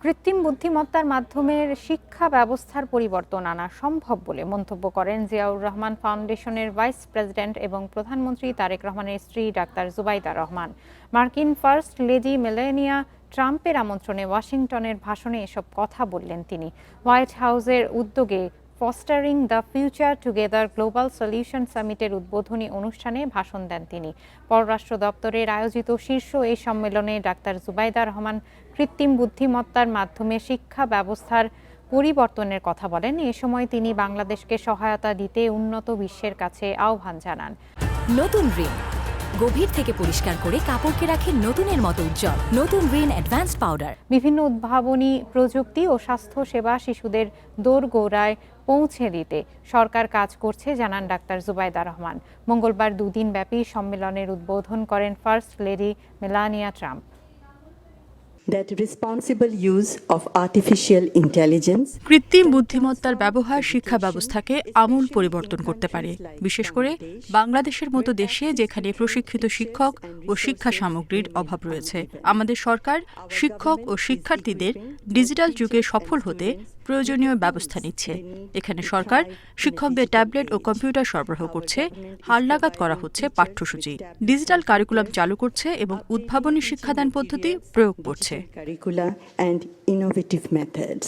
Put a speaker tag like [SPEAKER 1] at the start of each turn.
[SPEAKER 1] কৃত্রিম বুদ্ধিমত্তার মাধ্যমে শিক্ষা ব্যবস্থার পরিবর্তন আনা সম্ভব বলে মন্তব্য করেন জিয়াউর রহমান ফাউন্ডেশনের ভাইস প্রেসিডেন্ট এবং প্রধানমন্ত্রী তারেক রহমানের স্ত্রী ডাক্তার জুবাইদা রহমান। মার্কিন ফার্স্ট লেডি মেলানিয়া ট্রাম্পের আমন্ত্রণে ওয়াশিংটনের ভাষণে এসব কথা বললেন তিনি। হোয়াইট হাউসের উদ্যোগে fostering the future together global solution সামিটের উদ্বোধনী অনুষ্ঠানে ভাষণ দেন তিনি। পররাষ্ট্র দপ্তরের আয়োজিত শীর্ষ এই সম্মেলনে ডাক্তার জুবাইদা রহমান কৃত্রিম বুদ্ধিমত্তার মাধ্যমে শিক্ষা ব্যবস্থার পরিবর্তনের কথা বলেন। এ সময় তিনি বাংলাদেশকে সহায়তা দিতে উন্নত বিশ্বের কাছে আহ্বান জানান।
[SPEAKER 2] নতুন রিন গভীর থেকে পরিষ্কার করে কাপড়কে রাখে নতুনের মতো উজ্জ্বল। নতুন রিন অ্যাডভান্সড পাউডার।
[SPEAKER 1] বিভিন্ন উদ্ভাবনী প্রযুক্তি ও স্বাস্থ্য সেবা শিশুদের দোরগোড়ায় পৌঁছে দিতে সরকার কাজ করছে জানান ডাক্তার জুবাইদা রহমান। মঙ্গলবার দুদিনব্যাপী সম্মেলনের উদ্বোধন করেন first lady Melania Trump.
[SPEAKER 3] That responsible use of artificial intelligence
[SPEAKER 4] কৃত্রিম বুদ্ধিমত্তার ব্যবহার শিক্ষা ব্যবস্থাকে আমূল পরিবর্তন করতে পারে, বিশেষ করে বাংলাদেশের মতো দেশে যেখানে প্রশিক্ষিত শিক্ষক ও শিক্ষা সামগ্রীর অভাব রয়েছে। আমাদের সরকার শিক্ষক ও শিক্ষার্থীদের ডিজিটাল যুগে সফল হতে প্রয়োজনীয় ব্যবস্থা নিচ্ছে। এখানে সরকার শিক্ষকদের ট্যাবলেট ও কম্পিউটার সরবরাহ করছে, হালনাগাদ করা হচ্ছে পাঠ্যসূচি, ডিজিটাল কারিকুলাম চালু করছে এবং উদ্ভাবনী শিক্ষাদান পদ্ধতি প্রয়োগ করছে।
[SPEAKER 3] curricula and innovative methods.